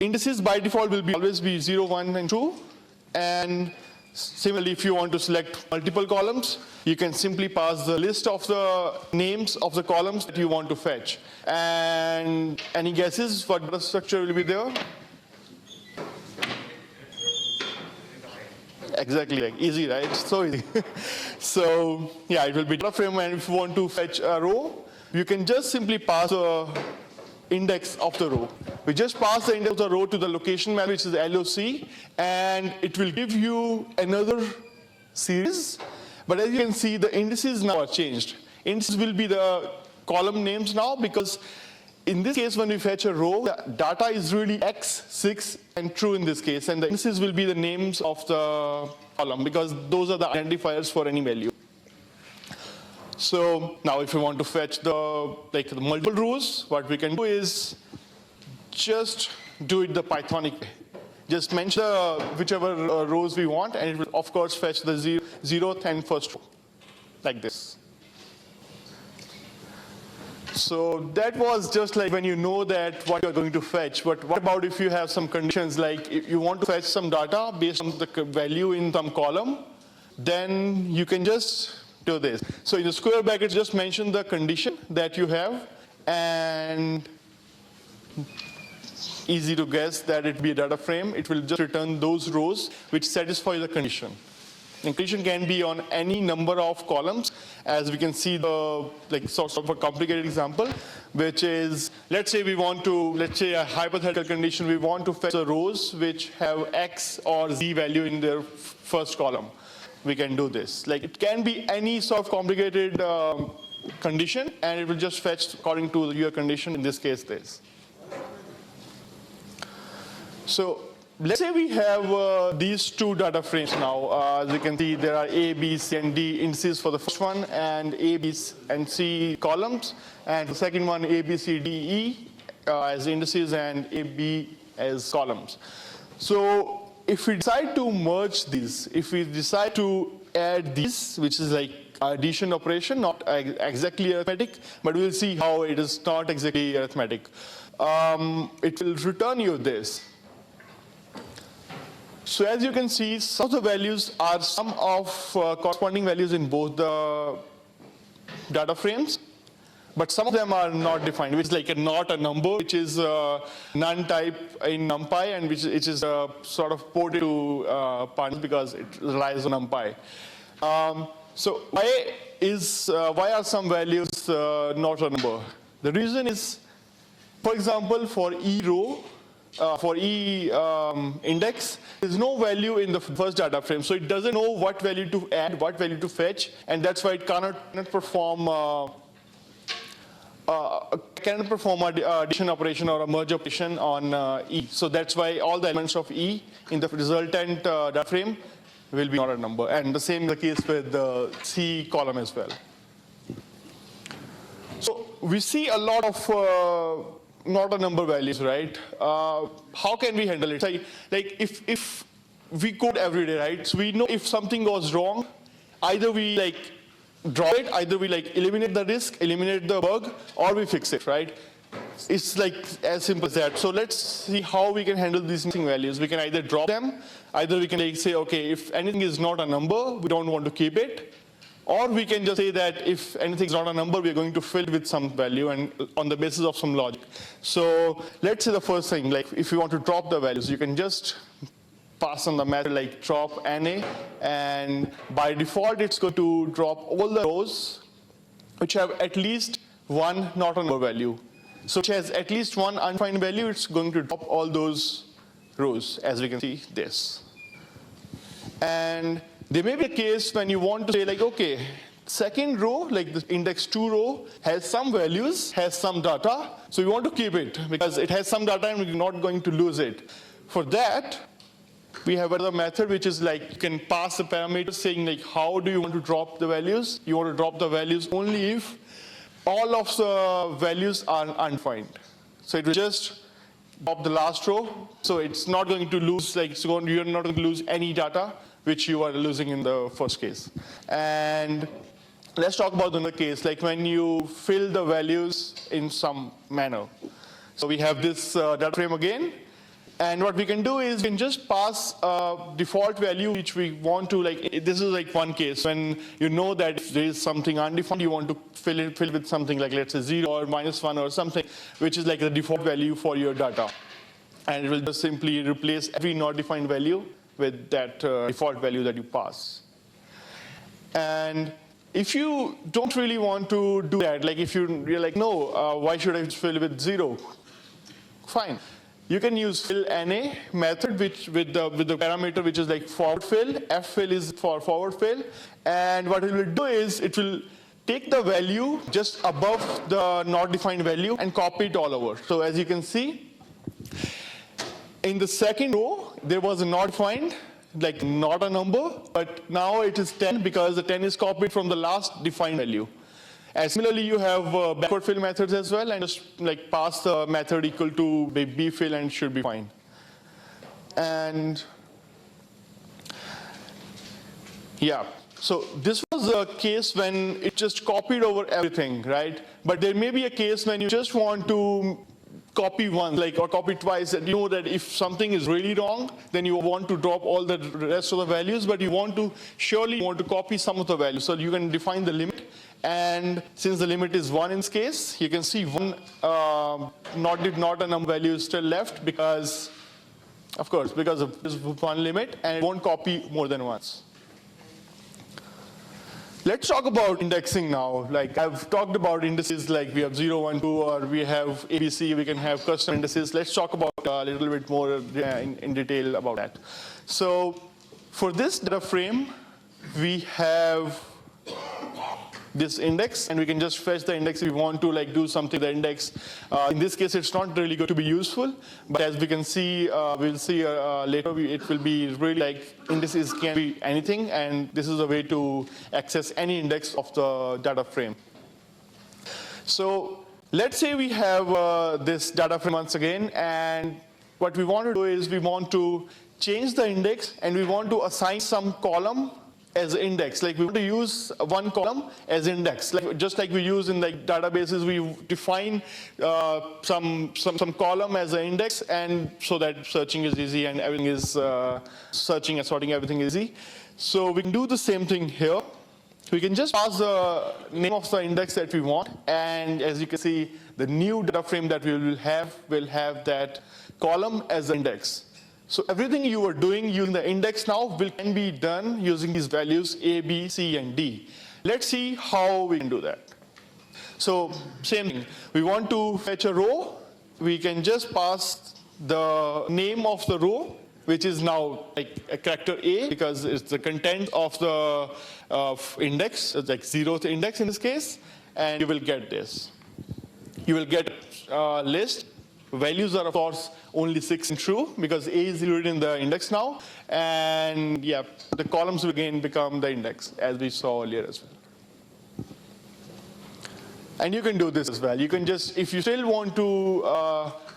Indices by default will always be 0, 1, and 2. And similarly, if you want to select multiple columns, you can simply pass the list of the names of the columns that you want to fetch. And any guesses what the structure will be there? Exactly, like easy, right? So easy. So yeah, it will be DataFrame, and if you want to fetch a row, you can just simply pass the index of the row. We just pass the index of the row to the location map, which is LOC, and it will give you another series. But as you can see, the indices now are changed. Indices will be the column names now, because in this case, when we fetch a row, the data is really X, 6, and true in this case, and the indices will be the names of the column, because those are the identifiers for any value. So now if you want to fetch the multiple rows, what we can do is just do it the Pythonic way. Just mention whichever rows we want, and it will of course fetch the 0th and first row, like this. So that was just like when you know that what you're going to fetch. But what about if you have some conditions, like if you want to fetch some data based on the value in some column, then you can just do this. So in the square brackets, just mention the condition that you have, and easy to guess that it will be a data frame. It will just return those rows which satisfy the condition. And condition can be on any number of columns, as we can see the sort of a complicated example, which is, let's say a hypothetical condition, we want to fetch the rows which have X or Z value in their first column. We can do this. Like, it can be any sort of complicated condition, and it will just fetch according to your condition, in this case this. So let's say we have these two data frames now. As you can see, there are A, B, C, and D indices for the first one, and A, B, and C columns, and the second one, A, B, C, D, E as indices, and A, B as columns. So if we decide to merge these, if we decide to add these, which is like addition operation, not exactly arithmetic, but we'll see how it is not exactly arithmetic. It will return you this. So as you can see, some of the values are sum of corresponding values in both the data frames, but some of them are not defined, which is like not a number, which is none type in NumPy, and which is sort of ported to Pandas because it relies on NumPy. So why are some values not a number? The reason is, for example, for E row, for E index, there's no value in the first data frame, so it doesn't know what value to add, what value to fetch, and that's why it cannot perform a addition operation or a merge operation on E. So that's why all the elements of E in the resultant data frame will be not a number, and the same is the case with the C column as well. So we see a lot of not a number values, right? How can we handle it? Like if we code every day, right? So we know if something goes wrong, either we drop it, either we eliminate the risk, eliminate the bug, or we fix it, right? It's like as simple as that. So let's see how we can handle these missing values. We can either drop them, either we can say, okay, if anything is not a number, we don't want to keep it. Or we can just say that if anything is not a number, we're going to fill it with some value and on the basis of some logic. So let's say the first thing, like if you want to drop the values, you can just pass on the method like drop NA, and by default it's going to drop all the rows which have at least one not a number value. So which has at least one undefined value, it's going to drop all those rows, as we can see this. And there may be a case when you want to say like, okay, second row, like the index 2 row, has some values, has some data, so we want to keep it because it has some data and we're not going to lose it. For that, we have another method which is like you can pass a parameter saying like how do you want to drop the values. You want to drop the values only if all of the values are undefined. So it will just drop the last row, so it's not going to lose, you're not going to lose any data which you are losing in the first case. And let's talk about another case, like when you fill the values in some manner. So we have this data frame again, And what we can do is we can just pass a default value which we want to, like, this is like one case when you know that if there is something undefined, you want to fill with something like, let's say, 0 or -1 or something, which is like the default value for your data. And it will just simply replace every not defined value with that default value that you pass. And if you don't really want to do that, like if you're like, no, why should I fill with 0? Fine. You can use fill NA method with the parameter which is like forward fill. Ffill is for forward fill. And what it will do is it will take the value just above the not defined value and copy it all over. So as you can see, in the second row, there was a not defined, like not a number, but now it is 10 because the 10 is copied from the last defined value. And similarly, you have backward fill methods as well, and just like pass the method equal to bfill and it should be fine. And yeah, so this was a case when it just copied over everything, right? But there may be a case when you just want to copy once, like, or copy twice, and you know that if something is really wrong, then you want to drop all the rest of the values, but you want to surely want to copy some of the values. So you can define the limit, and since the limit is 1 in this case, you can see one not a number value is still left because, of course, because of this one limit, and it won't copy more than once. Let's talk about indexing now. Like I've talked about indices, like we have 0, 1, 2, or we have ABC, we can have custom indices. Let's talk about a little bit more in detail about that. So for this data frame, we have this index, and we can just fetch the index if we want to like do something with the index. In this case, it's not really going to be useful, but as we can see, we'll see later, it will be really like indices can be anything, and this is a way to access any index of the data frame. So let's say we have this data frame once again, and what we want to do is we want to change the index, and we want to assign some column as index. Like we want to use one column as index. Like, just like we use in like databases, we define some column as an index, and so that searching is easy and everything is searching and sorting everything is easy. So we can do the same thing here. We can just pass the name of the index that we want, and as you can see, the new data frame that we will have that column as an index. So everything you are doing using the index now can be done using these values A, B, C, and D. Let's see how we can do that. So same thing. We want to fetch a row. We can just pass the name of the row, which is now like a character A, because it's the content of the index, it's like 0th index in this case, and you will get this. You will get a list. Values are, of course, only 6 and true, because A is included in the index now. And yeah, the columns will again become the index, as we saw earlier as well. And you can do this as well. You can just, if you still want to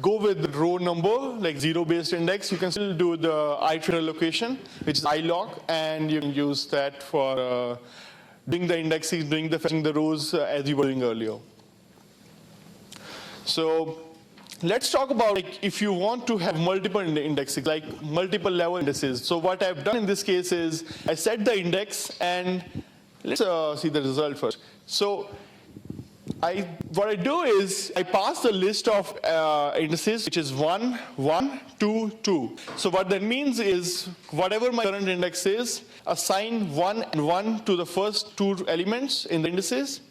go with the row number, like 0-based index, you can still do the iterator location, which is ilog, and you can use that for doing the indexing, doing the fetching the rows as you were doing earlier. So let's talk about like if you want to have multiple indexes, like multiple level indices. So what I've done in this case is I set the index, and let's see the result first. So what I do is I pass the list of indices, which is 1, 1, 2, 2. So what that means is whatever my current index is, assign 1 and 1 to the first 2 elements in the indices,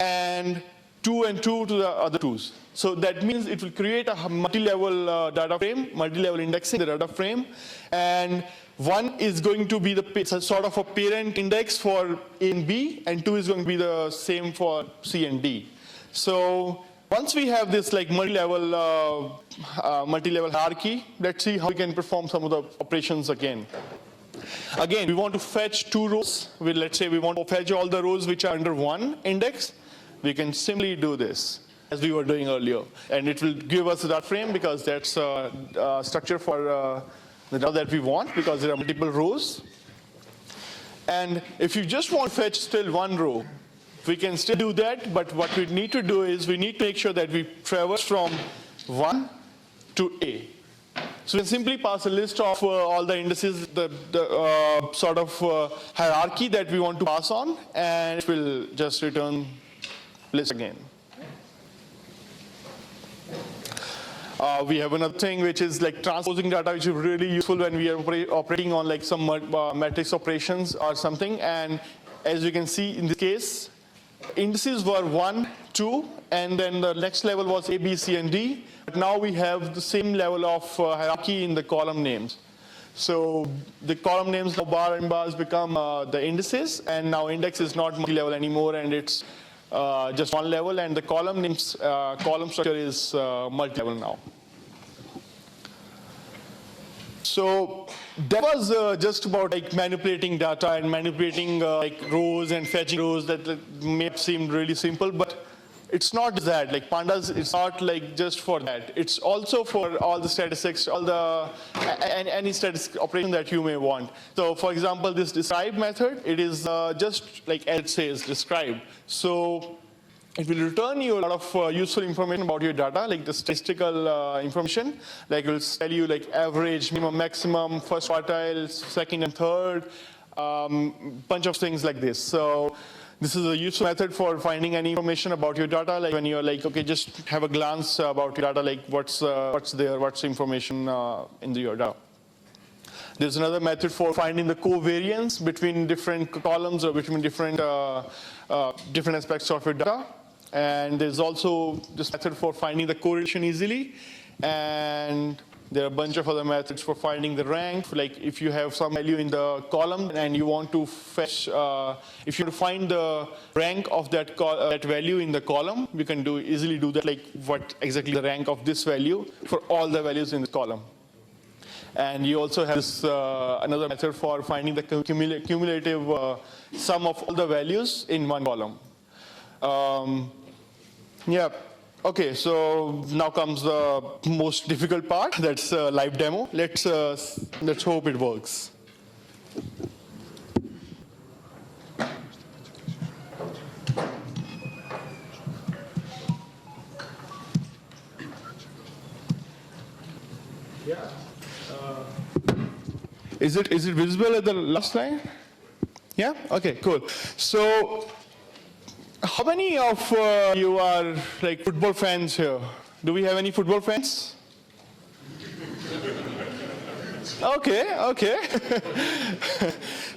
and 2 and 2 to the other 2s. So that means it will create a multi-level data frame, multi-level indexing the data frame, and 1 is going to be the sort of a parent index for A and B, and 2 is going to be the same for C and D. So once we have this like multi-level hierarchy, let's see how we can perform some of the operations again. Again, we want to fetch 2 rows. Let's say we want to fetch all the rows which are under 1 index. We can simply do this, as we were doing earlier. And it will give us that frame, because that's a structure for the data that we want, because there are multiple rows. And if you just want to fetch still 1 row, we can still do that, but what we need to do is we need to make sure that we traverse from 1 to A. So we can simply pass a list of all the indices, the sort of hierarchy that we want to pass on, and it will just return list again. We have another thing which is like transposing data, which is really useful when we are operating on like some matrix operations or something. And as you can see in this case, indices were 1, 2, and then the next level was A, B, C, and D. But now we have the same level of hierarchy in the column names. So the column names, now bar and bars become the indices, and now index is not multi-level anymore, and it's just one level, and the column names, column structure is multi-level now. So that was just about like manipulating data and manipulating like rows and fetching rows. That may have seemed really simple, but it's not that. Like Pandas, it's not like just for that. It's also for all the statistics, all the any statistic operation that you may want. So for example, this describe method, it is just like as it says, describe. So it will return you a lot of useful information about your data, like the statistical information. Like it will tell you like average, minimum, maximum, first quartile, second and third, bunch of things like this. So this is a useful method for finding any information about your data. Like when you're like, okay, just have a glance about your data, like what's there, what's the information in your data. There's another method for finding the covariance between different columns or between different aspects of your data. And there's also this method for finding the correlation easily. And there are a bunch of other methods for finding the rank. Like if you have some value in the column and you want to fetch, if you want to find the rank of that value in the column, we can easily do that, like what exactly the rank of this value for all the values in the column. And you also have this another method for finding the cumulative sum of all the values in one column. Yeah. Okay, so now comes the most difficult part. That's live demo. Let's hope it works. Yeah. Is it visible at the last line? Yeah. Okay. Cool. So, how many of you are like football fans here? Do we have any football fans? Okay.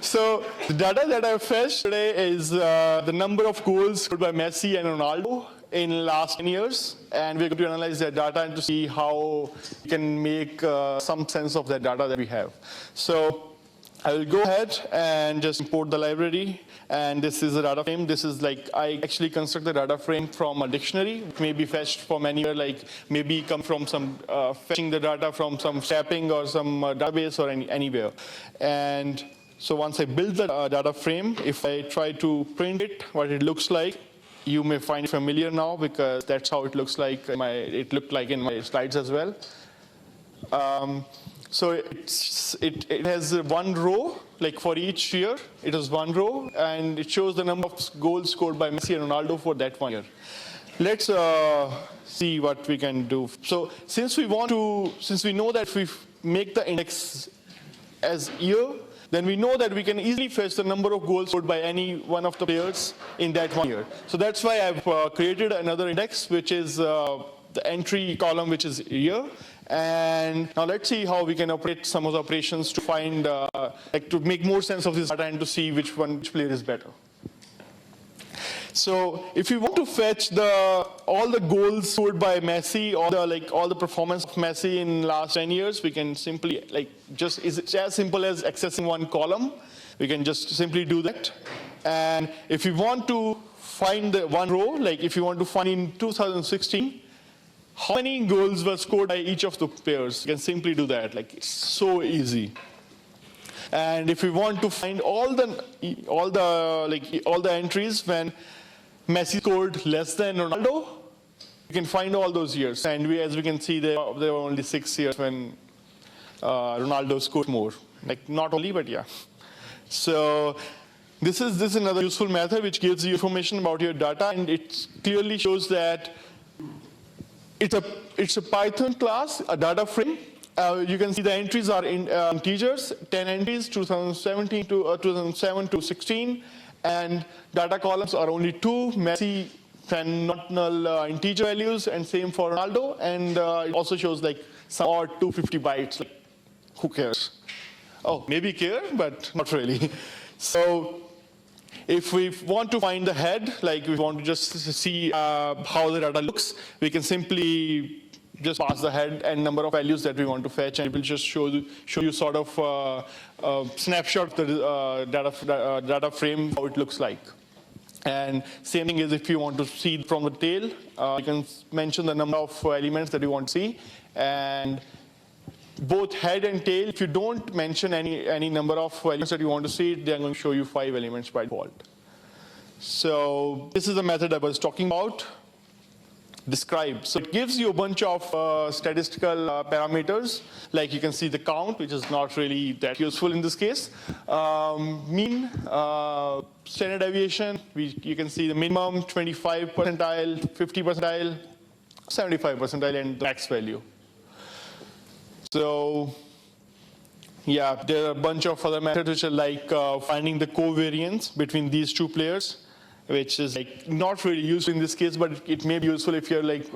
So the data that I fetched today is the number of goals scored by Messi and Ronaldo in the last 10 years. And we're going to analyze that data and to see how we can make some sense of that data that we have. So I will go ahead and just import the library. And this is a data frame. This is like, I actually construct the data frame from a dictionary. It may be fetched from anywhere, like maybe come from some, fetching the data from some shaping or some database or anywhere. And so once I build the data frame, if I try to print it, what it looks like, you may find it familiar now because that's how it looks like. It looked like in my slides as well. So it has one row, like for each year, it has one row, and it shows the number of goals scored by Messi and Ronaldo for that 1 year. Let's see what we can do. So since we know that if we make the index as year, then we know that we can easily fetch the number of goals scored by any one of the players in that 1 year. So that's why I've created another index, which is the entry column, which is year. And now let's see how we can operate some of the operations to find, like to make more sense of this data and to see which player is better. So if we want to fetch all the goals scored by Messi, all the performance of Messi in the last 10 years, we can simply it's as simple as accessing one column. We can just simply do that. And if we want to find the one row, like if you want to find in 2016, how many goals were scored by each of the players? You can simply do that. Like it's so easy. And if we want to find all the entries when Messi scored less than Ronaldo, you can find all those years. And as we can see, there were only 6 years when Ronaldo scored more. Like not only, but yeah. So this is another useful method which gives you information about your data, and it clearly shows that it's a Python class, a data frame, You can see the entries are in integers, 10 entries, 2017 to 2007 to 16, and data columns are only 2, messy and not null integer values, and same for Ronaldo, and it also shows like some odd 250 bytes. Like, who cares? Oh, maybe care, but not really. So if we want to find the head, like we want to just see how the data looks, we can simply just pass the head and number of values that we want to fetch, and it will just show you sort of a snapshot of the data frame, how it looks like. And same thing is if you want to see from the tail, you can mention the number of elements that you want to see. And both head and tail, if you don't mention any number of elements that you want to see, they're going to show you 5 elements by default. So this is the method I was talking about. Describe. So it gives you a bunch of statistical parameters, like you can see the count, which is not really that useful in this case. Mean, standard deviation, you can see the minimum, 25 percentile, 50 percentile, 75 percentile, and the max value. So yeah, there are a bunch of other methods which are like finding the covariance between these two players, which is like not really useful in this case, but it may be useful if you're like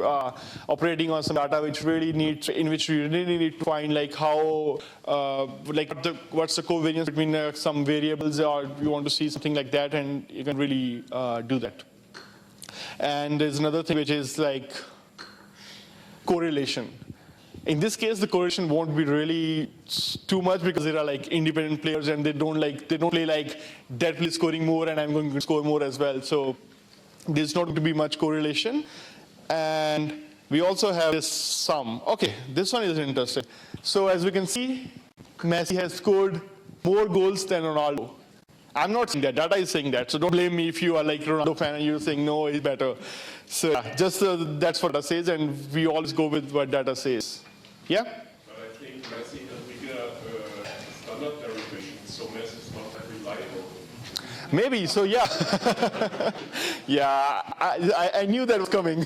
operating on some data which really needs, in which you really need to find like how, what's the covariance between some variables, or you want to see something like that, and you can really do that. And there's another thing which is like correlation. In this case, the correlation won't be really too much because there are like independent players and they don't play like that player is scoring more and I'm going to score more as well. So there's not going to be much correlation. And we also have this sum. Okay, this one is interesting. So as we can see, Messi has scored more goals than Ronaldo. I'm not saying that, data is saying that. So don't blame me if you are like Ronaldo fan and you're saying no, he's better. So yeah, just that's what data says, and we always go with what data says. Yeah? But I think Messi has bigger standard derivation, so Messi is not that reliable. Maybe, so yeah. Yeah, I knew that was coming.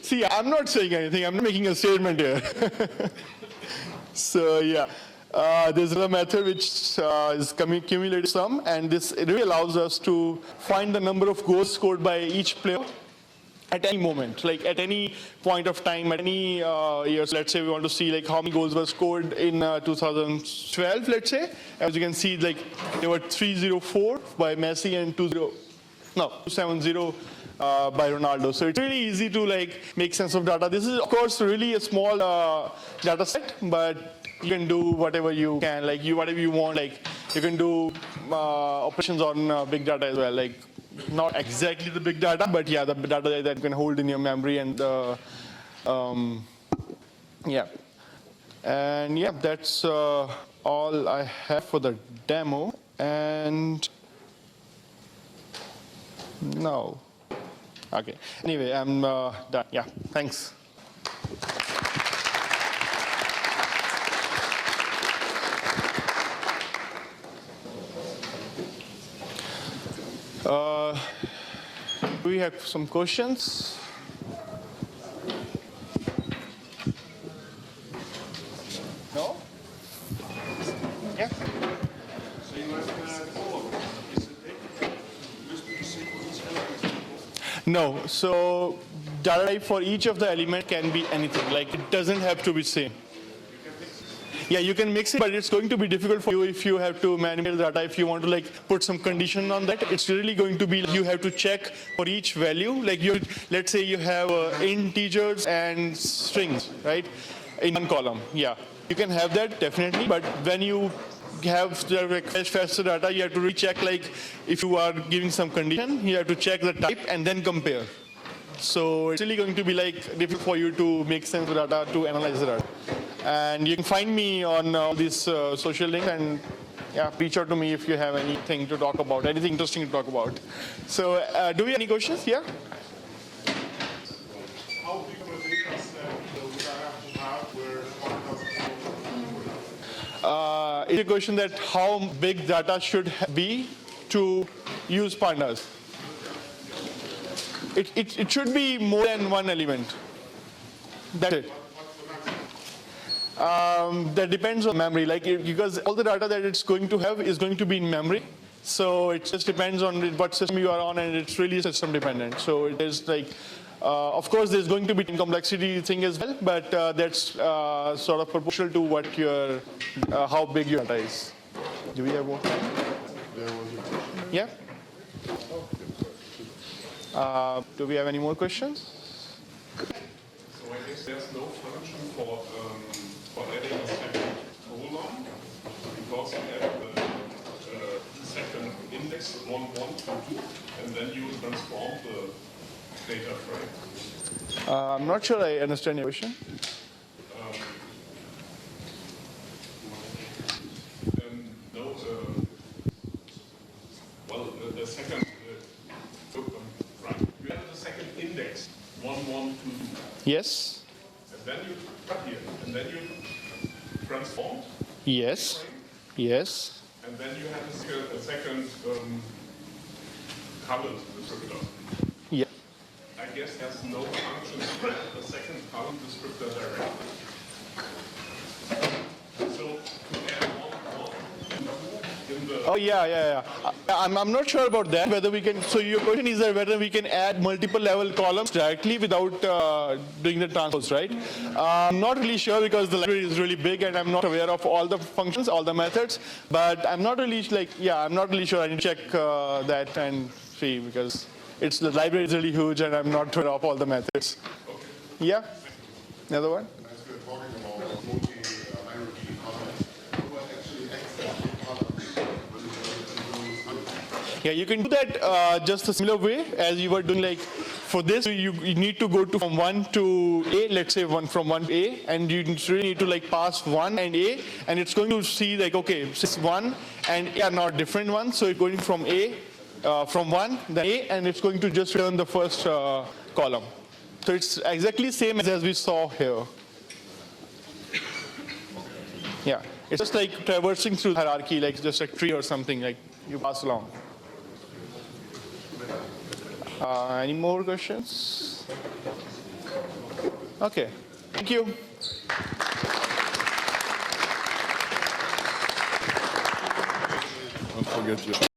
See, I'm not saying anything, I'm not making a statement here. So yeah, there's another method which is cumulative sum, and this really allows us to find the number of goals scored by each player at any moment, like at any point of time, at any year. So let's say we want to see like how many goals were scored in 2012, let's say. As you can see, like there were 304 by Messi and 270 by Ronaldo. So it's really easy to like make sense of data. This is of course really a small data set, but you can do whatever you can, like whatever you want. Like you can do operations on big data as well, like not exactly the big data, but yeah, the data that you can hold in your memory, and yeah. And yeah, that's all I have for the demo. And no. Okay. Anyway, I'm done. Yeah. Thanks. We have some questions. No? Yeah. So you have follow-up. Is it used to be sequence element? No. So data type for each of the element can be anything. Like it doesn't have to be same. Yeah, you can mix it, but it's going to be difficult for you if you have to manipulate the data. If you want to like put some condition on that, it's really going to be you have to check for each value. Like let's say you have integers and strings, right, in one column. Yeah, you can have that definitely, but when you have like faster data, you have to recheck. Like if you are giving some condition, you have to check the type and then compare. So it's really going to be like difficult for you to make sense of data, to analyze the data. And you can find me on this social link, and yeah, reach out to me if you have anything to talk about, anything interesting to talk about. So do we have any questions? Yeah? How big of a data set would I have to have where Pandas? It's a question that how big data should be to use Pandas. It should be more than one element. That's it. That depends on memory, because all the data that it's going to have is going to be in memory. So it just depends on what system you are on, and it's really system dependent. So it is of course, there's going to be complexity thing as well, but that's sort of proportional to what how big your data is. Do we have more time? Yeah. Do we have any more questions? So I guess there's no function for adding a second column because you have the second index 1, 1, 2, 2, and then you transform the data frame. I'm not sure I understand your question. No, well, the second, right, you have the second index 1, 1, 2, 2. Yes. And then you cut here, and then you transform. Yes. Frame, Yes. and then you have a second column descriptor. Yeah. I guess there's no function to add the second column descriptor directly. So to add 1, 1, 2 in the Oh yeah. I'm not sure about that. Whether we can. So your question is that whether we can add multiple level columns directly without doing the transpose, right? I'm not really sure because the library is really big and I'm not aware of all the functions, all the methods. But I'm not really I'm not really sure. I need to check that and see because the library is really huge and I'm not aware of all the methods. Yeah. Another one. As we're talking about multi-hierarchy columns, what actually exactly columns? Yeah, you can do that just a similar way as you were doing. For this, you need to go from 1 to A. Let's say from 1 to A, and you really need to pass 1 and A, and it's going to see okay, since 1 and A are not different ones, so it's going from A, from 1, then A, and it's going to just return the first column. So it's exactly same as we saw here. Yeah, it's just traversing through hierarchy, just a tree or something, you pass along. Any more questions? Okay, thank you. Don't forget your